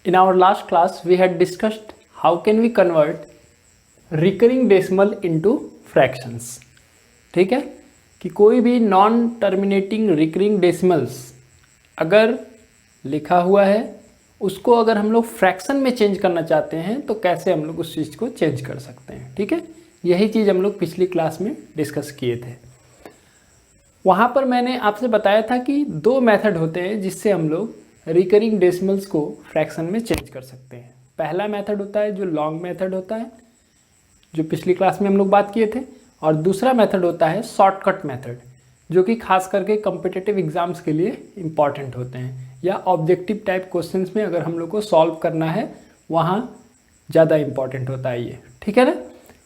In our last class, we had discussed how can we convert recurring decimal into fractions. ठीक है कि कोई भी नॉन टर्मिनेटिंग रिकरिंग डेसिमल्स अगर लिखा हुआ है उसको अगर हम लोग फ्रैक्शन में चेंज करना चाहते हैं तो कैसे हम लोग उस चीज़ को चेंज कर सकते हैं. ठीक है, यही चीज़ हम लोग पिछली क्लास में डिस्कस किए थे. वहाँ पर मैंने आपसे बताया था कि दो मेथड होते हैं जिससे हम लोग रिकरिंग डेसिमल्स को फ्रैक्शन में चेंज कर सकते हैं. पहला मेथड होता है जो लॉन्ग मेथड होता है, जो पिछली क्लास में हम लोग बात किए थे, और दूसरा मेथड होता है शॉर्टकट मेथड, जो कि खास करके कॉम्पिटिटिव एग्जाम्स के लिए इम्पॉर्टेंट होते हैं या ऑब्जेक्टिव टाइप क्वेश्चंस में अगर हम लोग को सॉल्व करना है वहाँ ज़्यादा इम्पॉर्टेंट होता है ये. ठीक है ना,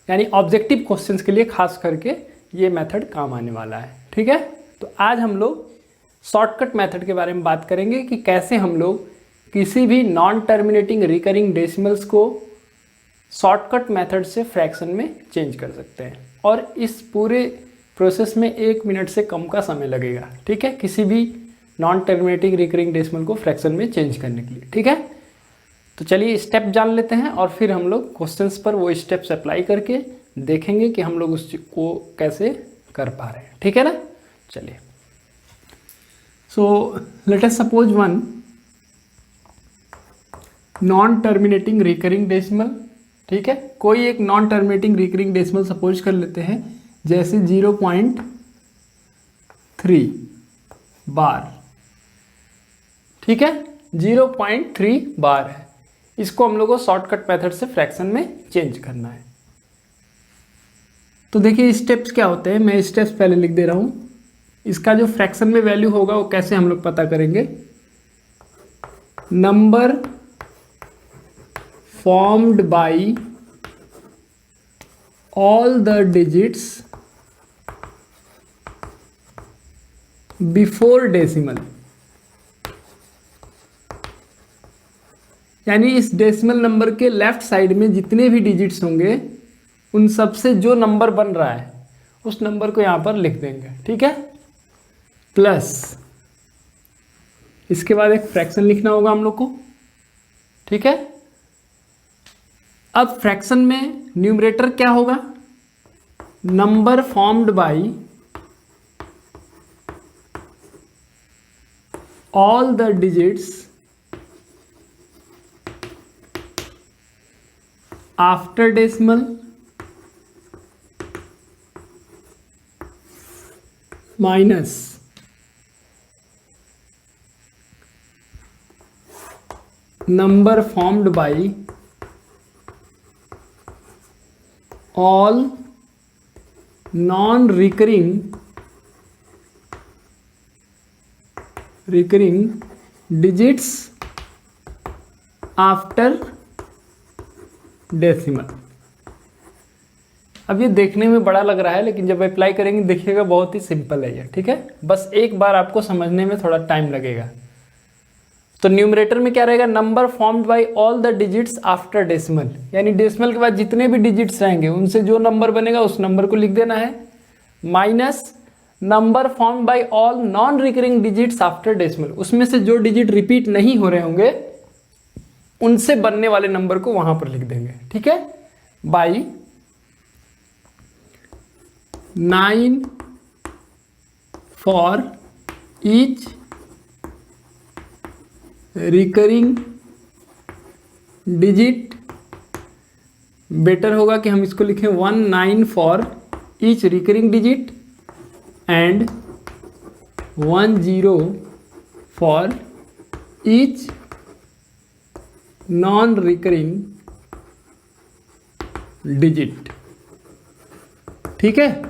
यानी ऑब्जेक्टिव क्वेश्चंस के लिए खास करके ये मेथड काम आने वाला है. ठीक है, तो आज हम लोग शॉर्टकट मेथड के बारे में बात करेंगे कि कैसे हम लोग किसी भी नॉन टर्मिनेटिंग रिकरिंग डेसिमल्स को शॉर्टकट मेथड से फ्रैक्शन में चेंज कर सकते हैं. और इस पूरे प्रोसेस में 1 मिनट से कम का समय लगेगा. ठीक है, किसी भी नॉन टर्मिनेटिंग रिकरिंग डेसिमल को फ्रैक्शन में चेंज करने के लिए. ठीक है, तो चलिए स्टेप जान लेते हैं और फिर हम लोग क्वेश्चंस पर वो स्टेप्स अप्लाई करके देखेंगे कि हम लोग उस को कैसे कर पा रहे हैं. ठीक है ना, चलिए. So let us suppose one non terminating recurring decimal. ठीक है, कोई एक non terminating recurring decimal suppose कर लेते हैं जैसे 0.3 बार. ठीक है, 0.3 बार है. इसको हम लोग को शॉर्टकट मेथड से फ्रैक्शन में चेंज करना है. तो देखिए स्टेप्स क्या होते हैं, मैं स्टेप्स पहले लिख दे रहा हूं. इसका जो फ्रैक्शन में वैल्यू होगा वो कैसे हम लोग पता करेंगे. Number formed by all the digits before decimal, यानी इस डेसिमल नंबर के लेफ्ट साइड में जितने भी डिजिट्स होंगे उन सब से जो नंबर बन रहा है उस नंबर को यहां पर लिख देंगे. ठीक है, प्लस इसके बाद एक फ्रैक्शन लिखना होगा हम लोग को. ठीक है, अब फ्रैक्शन में न्यूमरेटर क्या होगा, number formed by all the digits after decimal minus number formed by all non-recurring digits after decimal. अब ये देखने में बड़ा लग रहा है लेकिन जब अप्लाई करेंगे देखिएगा बहुत ही सिंपल है ये. ठीक है, बस एक बार आपको समझने में थोड़ा टाइम लगेगा. तो न्यूमरेटर में क्या रहेगा, number formed by all the digits after decimal, यानी डेसिमल के बाद जितने भी डिजिट्स रहेंगे उनसे जो नंबर बनेगा उस नंबर को लिख देना है, minus number formed by all non recurring digits after decimal, उसमें से जो डिजिट रिपीट नहीं हो रहे होंगे उनसे बनने वाले नंबर को वहां पर लिख देंगे. ठीक है, by 9 for each recurring digit. Better होगा कि हम इसको लिखें 19 for each recurring digit and 10 for each non recurring digit. ठीक है,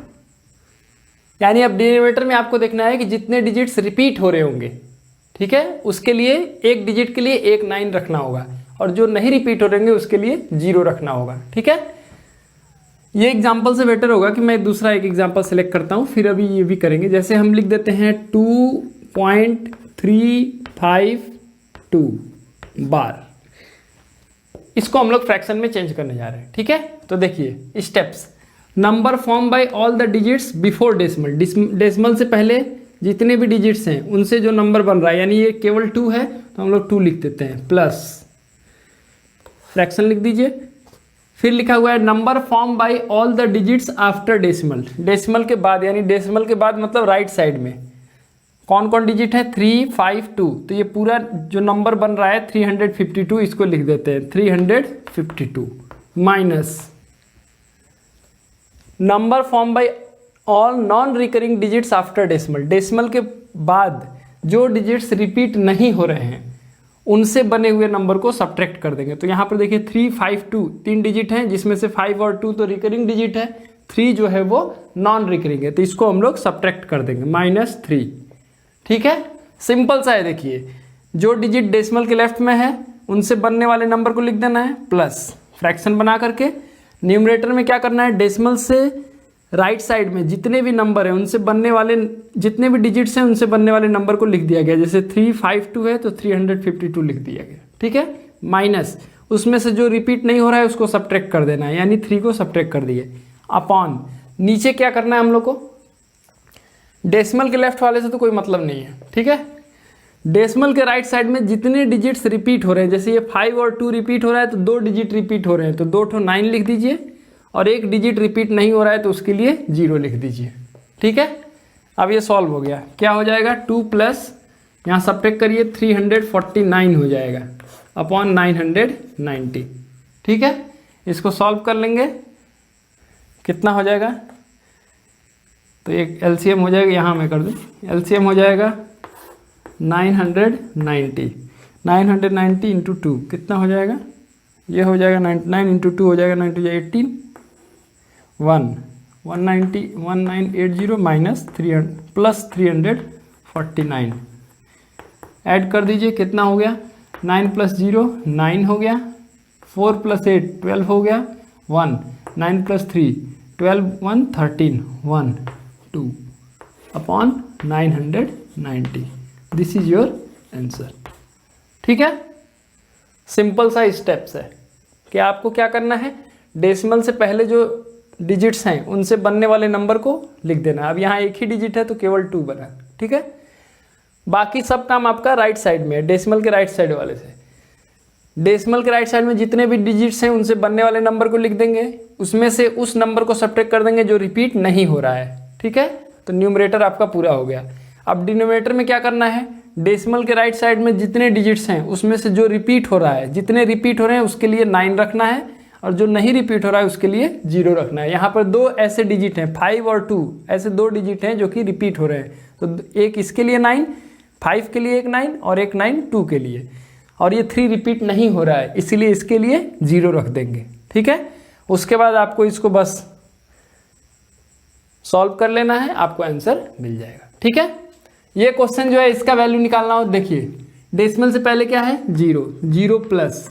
यानी अब डिनोमिनेटर में आपको देखना है कि जितने डिजिट्स रिपीट हो रहे होंगे, ठीक है, उसके लिए एक डिजिट के लिए एक 9 रखना होगा और जो नहीं रिपीट हो रहेंगे उसके लिए 0 रखना होगा. ठीक है, ये एग्जांपल से बेटर होगा कि मैं दूसरा एक एग्जांपल सेलेक्ट करता हूं, फिर अभी ये भी करेंगे. जैसे हम लिख देते हैं 2.352 बार. इसको हम लोग फ्रैक्शन में चेंज करने जा रहे हैं. ठीक है, तो देखिए steps. Number form by all the digits before decimal, decimal से पहले जितने भी डिजिट्स हैं उनसे जो नंबर बन रहा है, यानी ये केवल 2 है तो हम लोग 2 लिख देते हैं, प्लस फ्रैक्शन लिख दीजिए। फिर लिखा हुआ है number form by all the digits after decimal, decimal के बाद, यानी डेसिमल के बाद मतलब राइट साइड में कौन कौन डिजिट है, 3, 5, 2, तो ये पूरा जो नंबर बन रहा है 352, इसको लिख देते हैं 352 minus number form by all non recurring digits after decimal, decimal के बाद जो डिजिट्स रिपीट नहीं हो रहे हैं उनसे बने हुए नंबर को सब्ट्रैक्ट कर देंगे। तो यहाँ पर देखिए 3, 5, 2 तीन डिजिट हैं, जिसमें से 5 और 2 तो रिकरिंग डिजिट है, 3 जो है वो नॉन रिकरिंग है, तो इसको हम लोग सब्ट्रैक्ट कर देंगे -3। ठीक है, सिंपल सा है। देखिए जो डिजिट डेसिमल के लेफ्ट में है उनसे बनने वाले नंबर को लिख देना है प्लस फ्रैक्शन बना करके, न्यूमरेटर में क्या करना है, डेसिमल से राइट साइड में जितने भी नंबर हैं उनसे बनने वाले, जितने भी डिजिट्स हैं उनसे बनने वाले नंबर को लिख दिया गया। जैसे 352 है तो 352 लिख दिया गया। ठीक है, माइनस उसमें से जो रिपीट नहीं हो रहा है उसको सब्ट्रैक्ट कर देना है, यानी 3 को सब्ट्रैक्ट कर दिए, अपॉन नीचे क्या करना है हम लोग को, डेसिमल के लेफ्ट वाले से तो कोई मतलब नहीं है। ठीक है, डेसिमल के राइट साइड में जितने डिजिट्स रिपीट हो रहे हैं, जैसे ये 5 और 2 रिपीट हो रहा है तो 2 डिजिट रिपीट हो रहे हैं तो 2 ठो 9 लिख दीजिए, और एक डिजिट रिपीट नहीं हो रहा है तो उसके लिए 0 लिख दीजिए। ठीक है, अब ये सॉल्व हो गया, क्या हो जाएगा 2 प्लस यहाँ सब्ट्रैक्ट करिए 349 हो जाएगा अपॉन 990। ठीक है, इसको सॉल्व कर लेंगे, कितना हो जाएगा, तो एक एलसीएम हो जाएगा, यहाँ मैं कर दूँ, एलसीएम हो जाएगा 990 इंटू 2 कितना हो जाएगा, ये हो जाएगा 99 इंटू 2 हो जाएगा 9 18 1980 माइनस 300 प्लस 349 ऐड कर दीजिए, कितना हो गया, 9 प्लस 0 9 हो गया, 4 प्लस 8 12 हो गया, 1 9 plus 3 12 1 13 1 2 upon 990। This is your answer. ठीक है, सिंपल सा स्टेप्स है कि आपको क्या करना है, डेसिमल से पहले जो डिजिट्स हैं उनसे बनने वाले नंबर को लिख देना। अब यहाँ एक ही डिजिट है तो केवल 2 बना। ठीक है, बाकी सब काम आपका राइट साइड में है, डेसिमल के राइट साइड वाले से। डेसिमल के राइट साइड में जितने भी डिजिट्स हैं उनसे बनने वाले नंबर को लिख देंगे, उसमें से उस नंबर को सब्ट्रैक्ट कर देंगे जो रिपीट नहीं हो रहा है। ठीक है, तो न्यूमरेटर आपका पूरा हो गया। अब डिनोमिनेटर में क्या करना है, डेसिमल के राइट साइड में जितने डिजिट्स हैं उसमें से जो रिपीट हो रहा है, जितने रिपीट हो रहे हैं उसके लिए 9 रखना है, और जो नहीं रिपीट हो रहा है उसके लिए 0 रखना है। यहाँ पर 2 ऐसे डिजिट हैं, 5 और 2 ऐसे 2 डिजिट हैं जो कि रिपीट हो रहे हैं, तो एक इसके लिए 9, 5 के लिए एक 9 और एक 9 2 के लिए, और ये 3 रिपीट नहीं हो रहा है इसीलिए इसके लिए 0 रख देंगे। ठीक है, उसके बाद आपको इसको बस सॉल्व कर लेना है, आपको आंसर मिल जाएगा। ठीक है, ये क्वेश्चन जो है इसका वैल्यू निकालना हो, देखिए डेसिमल से पहले क्या है 0 प्लस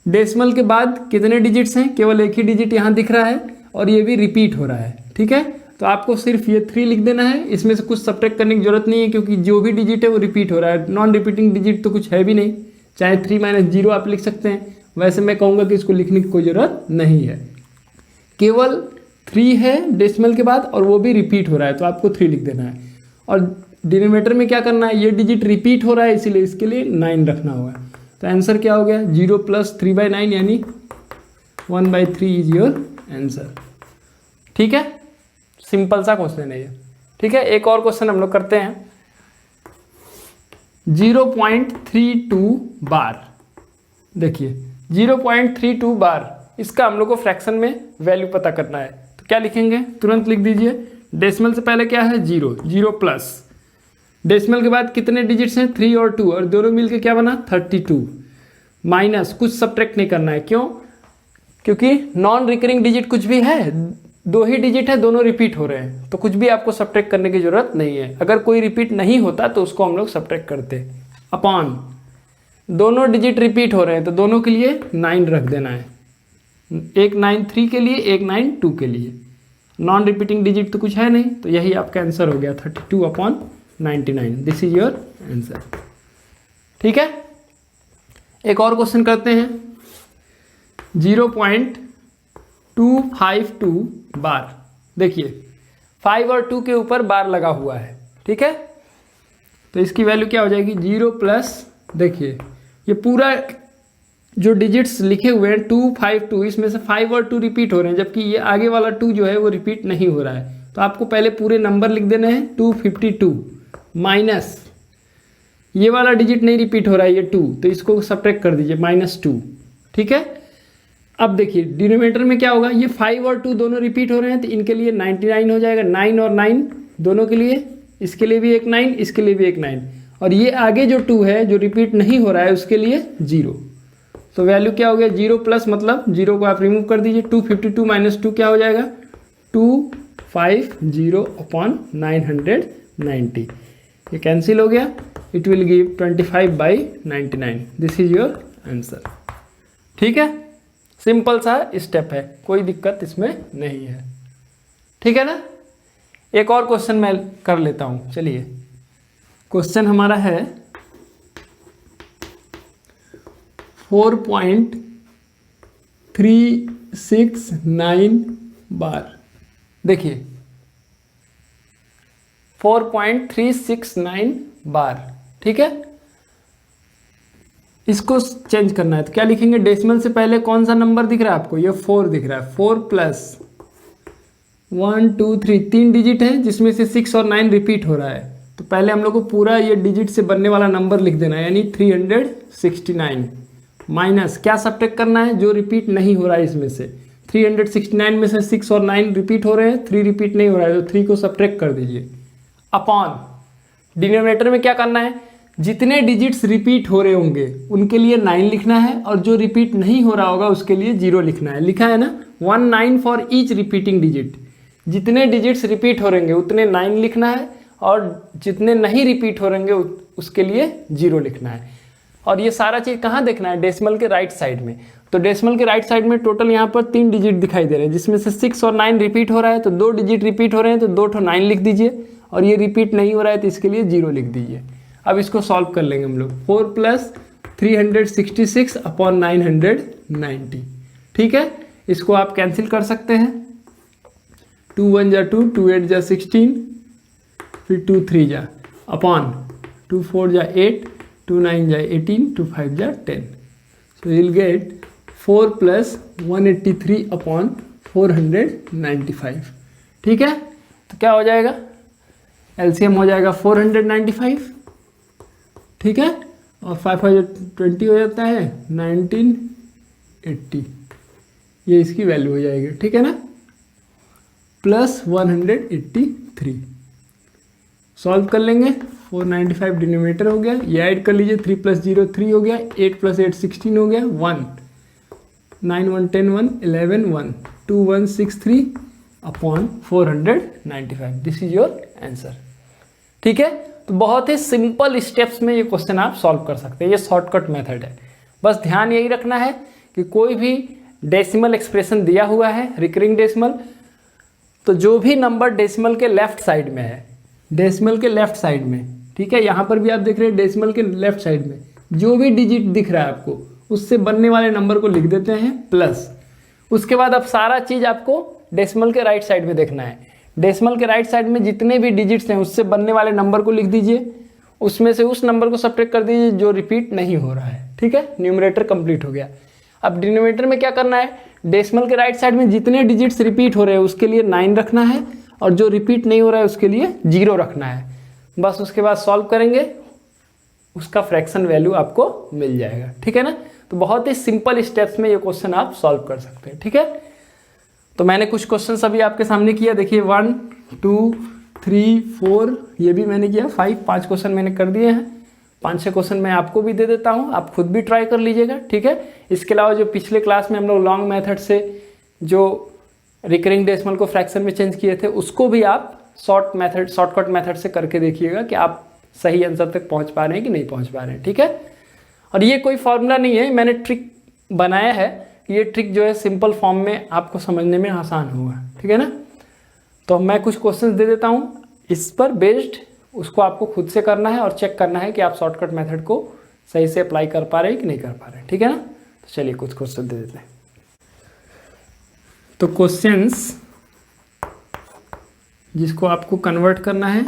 डेसिमल के बाद कितने डिजिट्स हैं, केवल एक ही डिजिट यहाँ दिख रहा है और ये भी रिपीट हो रहा है। ठीक है, तो आपको सिर्फ ये 3 लिख देना है, इसमें से कुछ सब्ट्रैक्ट करने की जरूरत नहीं है क्योंकि जो भी डिजिट है वो रिपीट हो रहा है, नॉन रिपीटिंग डिजिट तो कुछ है भी नहीं, चाहे 3 - 0 आप लिख सकते हैं। वैसे मैं कहूँगा कि इसको लिखने की कोई ज़रूरत नहीं है, केवल 3 है डेसिमल के बाद और वो भी रिपीट हो रहा है तो आपको 3 लिख देना है। और डिनोमिनेटर में क्या करना है, ये डिजिट रिपीट हो रहा है इसीलिए इसके लिए 9 रखना होगा। तो आंसर क्या हो गया, 0 प्लस 3/9 यानी 1/3 इज योर आंसर। ठीक है, सिंपल सा क्वेश्चन है ये। ठीक है, एक और क्वेश्चन हम लोग करते हैं, 0.32 बार। देखिए 0.32 बार, इसका हम लोग को फ्रैक्शन में वैल्यू पता करना है, तो क्या लिखेंगे, तुरंत लिख दीजिए। डेसिमल से पहले क्या है 0 प्लस डेसिमल के बाद कितने डिजिट्स हैं 3 और 2 और दोनों मिलके क्या बना 32 माइनस कुछ सब्ट्रैक्ट नहीं करना है, क्यों, क्योंकि नॉन रिकरिंग डिजिट कुछ भी है, 2 ही डिजिट है, दोनों रिपीट हो रहे हैं तो कुछ भी आपको सब्ट्रैक्ट करने की जरूरत नहीं है। अगर कोई रिपीट नहीं होता तो उसको हम लोग सब्ट्रैक्ट करते, अपॉन दोनों डिजिट रिपीट हो रहे हैं तो दोनों के लिए 9 रख देना है, एक 9 3 के लिए, एक 9 2 के लिए। नॉन रिपीटिंग डिजिट तो कुछ है नहीं, तो यही आपका आंसर हो गया 32/99। This is your answer. ठीक है, एक और क्वेश्चन करते हैं, 0.252 बार। देखिए 5 और 2 के ऊपर बार लगा हुआ है। ठीक है, तो इसकी वैल्यू क्या हो जाएगी 0 प्लस, देखिए ये पूरा जो डिजिट्स लिखे हुए हैं 2, 5, 2, इसमें से 5 और 2 रिपीट हो रहे हैं, जबकि ये आगे वाला 2 जो है वो रिपीट नहीं हो रहा है। तो आपको पहले पूरे नंबर लिख देना है 252 माइनस ये वाला डिजिट नहीं रिपीट हो रहा है ये 2, तो इसको सब्ट्रैक्ट कर दीजिए -2। ठीक है, अब देखिए डिनोमिनेटर में क्या होगा, ये 5 और 2 दोनों रिपीट हो रहे हैं तो इनके लिए 99 हो जाएगा, 9 और 9 दोनों के लिए, इसके लिए भी एक 9, इसके लिए भी एक 9, और ये आगे जो 2 है जो रिपीट नहीं हो रहा है उसके लिए 0। तो वैल्यू क्या हो गया 0 प्लस, मतलब 0 को आप रिमूव कर दीजिए, 252 माइनस 2 क्या हो जाएगा 250/990, ये कैंसिल हो गया, it will give 25/99। This is your answer. ठीक है, सिंपल सा स्टेप है, कोई दिक्कत इसमें नहीं है। ठीक है ना, एक और क्वेश्चन मैं कर लेता हूं। चलिए, क्वेश्चन हमारा है 4.369 बार। देखिए 4.369 बार, ठीक है, इसको चेंज करना है तो क्या लिखेंगे, डेसिमल से पहले कौन सा नंबर दिख रहा है आपको, ये 4 दिख रहा है, 4 प्लस 1 2 3 3 डिजिट है जिसमें से 6 और 9 रिपीट हो रहा है, तो पहले हम लोग को पूरा ये डिजिट से बनने वाला नंबर लिख देना है, यानी 369 माइनस क्या सब्ट्रैक्ट करना है, जो रिपीट नहीं हो रहा है इसमें से, 369 में से 6 और 9 रिपीट हो रहे हैं, 3 रिपीट नहीं हो रहा है तो 3 को सब्ट्रैक्ट कर दीजिए, अपॉन डिनोमिनेटर में क्या करना है, जितने डिजिट्स रिपीट हो रहे होंगे उनके लिए 9 लिखना है और जो रिपीट नहीं हो रहा होगा उसके लिए 0 लिखना है। लिखा है ना, 19 फॉर ईच रिपीटिंग डिजिट, जितने डिजिट्स रिपीट हो रहेंगे उतने 9 लिखना है और जितने नहीं रिपीट हो रहेंगे उसके लिए 0 लिखना है। और ये सारा चीज़ कहाँ देखना है, डेसिमल के राइट साइड में। तो डेसिमल के राइट साइड में टोटल यहाँ पर 3 डिजिट दिखाई दे रहे हैं जिसमें से 6 और 9 रिपीट हो रहा है, तो 2 डिजिट रिपीट हो रहे हैं तो 2 ठो 9 लिख दीजिए, और ये रिपीट नहीं हो रहा है तो इसके लिए 0 लिख दीजिए। अब इसको सॉल्व कर लेंगे हम लोग, 4 प्लस 366/990। ठीक है, इसको आप कैंसिल कर सकते हैं, 2 1 जा 2, 2 8 जा 16, फिर 2 3 जा अपॉन 2 4 जा 8, 2 9 जा 18, 2 5 जा 10। So you will get 4 plus 183/495। ठीक है, तो क्या हो जाएगा, एलसीएम हो जाएगा 495, ठीक है, और 520 हो जाता है 1980, ये इसकी वैल्यू हो जाएगी। ठीक है ना, प्लस 183 सॉल्व कर लेंगे, 495 डिनोमिनेटर हो गया, ये ऐड कर लीजिए, 3 + 0 3 हो गया, 8 + 8 16 हो गया, 1 9 1 10 1 11 1 2163/495। This is your answer. ठीक है, तो बहुत ही सिंपल स्टेप्स में ये क्वेश्चन आप सॉल्व कर सकते हैं, ये शॉर्टकट मेथड है। बस ध्यान यही रखना है कि कोई भी डेसिमल एक्सप्रेशन दिया हुआ है रिकरिंग डेसिमल, तो जो भी नंबर डेसिमल के लेफ्ट साइड में है, डेसिमल के लेफ्ट साइड में, ठीक है, यहाँ पर भी आप देख रहे हैं डेसिमल के लेफ्ट साइड में जो भी डिजिट दिख रहा है आपको उससे बनने वाले नंबर को लिख देते हैं प्लस। उसके बाद अब सारा चीज़ आपको डेसिमल के राइट साइड में देखना है, डेसिमल के राइट साइड में जितने भी डिजिट्स हैं उससे बनने वाले नंबर को लिख दीजिए, उसमें से उस नंबर को सब्ट्रैक्ट कर दीजिए जो रिपीट नहीं हो रहा है। ठीक है, न्यूमरेटर कंप्लीट हो गया। अब डिनोमिनेटर में क्या करना है, डेसिमल के राइट साइड में जितने डिजिट्स रिपीट हो रहे हैं उसके लिए 9 रखना है और जो रिपीट नहीं हो रहा है उसके लिए 0 रखना है। बस उसके बाद सॉल्व करेंगे, उसका फ्रैक्शन वैल्यू आपको मिल जाएगा। ठीक है ना, तो बहुत ही सिंपल स्टेप्स में ये क्वेश्चन आप सॉल्व कर सकते हैं। ठीक है, तो मैंने कुछ क्वेश्चन अभी आपके सामने किया, देखिए 1 2 3 4, ये भी मैंने किया, 5 क्वेश्चन मैंने कर दिए हैं, 5-6 क्वेश्चन मैं आपको भी दे देता हूँ, आप खुद भी ट्राई कर लीजिएगा। ठीक है, इसके अलावा जो पिछले क्लास में हम लोग लॉन्ग मेथड से जो रिकरिंग डेसिमल को फ्रैक्शन में चेंज किए थे उसको भी आप शॉर्टकट मेथड से करके देखिएगा कि आप सही आंसर तक पहुँच पा रहे हैं कि नहीं पहुँच पा रहे हैं। ठीक है, और ये कोई फॉर्मूला नहीं है, मैंने ट्रिक बनाया है, ये ट्रिक जो है सिंपल फॉर्म में आपको समझने में आसान होगा। ठीक है ना, तो मैं कुछ क्वेश्चंस दे देता हूँ, इस पर बेस्ड उसको आपको खुद से करना है और चेक करना है कि आप शॉर्टकट मेथड को सही से अप्लाई कर पा रहे हैं कि नहीं कर पा रहे हैं। ठीक है ना, तो चलिए कुछ क्वेश्चन दे देते हैं। तो क्वेश्चंस जिसको आपको कन्वर्ट करना है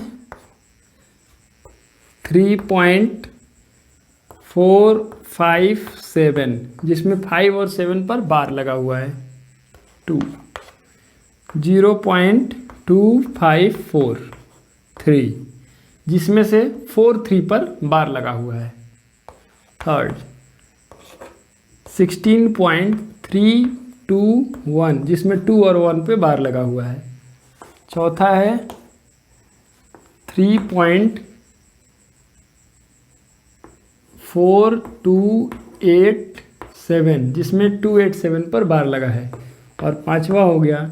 457 जिसमें 5 और 7 पर बार लगा हुआ है 2, 0.2543 जिसमें से 43 पर बार लगा हुआ है। थर्ड 16.321 जिसमें 2 और 1 पे बार लगा हुआ है। चौथा है 3.4287 जिसमें 287 पर बार लगा है। और पांचवा हो गया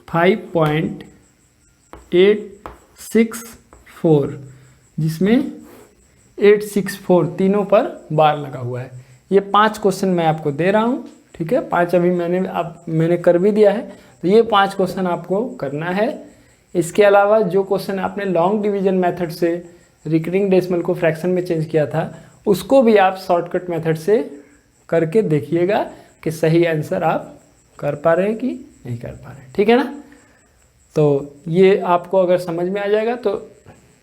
5.864 जिसमें 864 तीनों पर बार लगा हुआ है। ये 5 क्वेश्चन मैं आपको दे रहा हूँ, ठीक है। 5 अभी मैंने कर भी दिया है, तो ये 5 क्वेश्चन आपको करना है। इसके अलावा जो क्वेश्चन आपने लॉन्ग डिवीजन मेथड से रिकरिंग डेसिमल को फ्रैक्शन में चेंज किया था, उसको भी आप शॉर्टकट मेथड से करके देखिएगा कि सही आंसर आप कर पा रहे हैं कि नहीं कर पा रहे हैं, ठीक है ना। तो ये आपको अगर समझ में आ जाएगा तो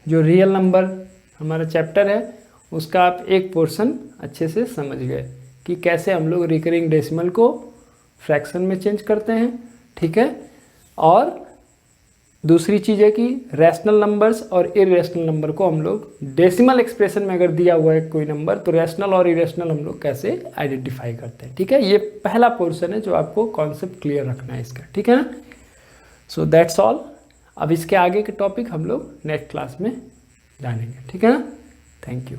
जो रियल नंबर हमारा चैप्टर है उसका आप एक पोर्शन अच्छे से समझ गए कि कैसे हम लोग रिकरिंग डेसिमल को फ्रैक्शन में चेंज करते हैं, ठीक है। और दूसरी चीज़ है कि रैशनल नंबर्स और इरेशनल नंबर को हम लोग डेसिमल एक्सप्रेशन में अगर दिया हुआ है कोई नंबर, तो रैशनल और इरेशनल हम लोग कैसे आइडेंटिफाई करते हैं, ठीक है। ये पहला पोर्शन है जो आपको कॉन्सेप्ट क्लियर रखना है इसका, ठीक है ना। So that's all. अब इसके आगे के टॉपिक हम लोग नेक्स्ट क्लास में जानेंगे, ठीक है ना। Thank you.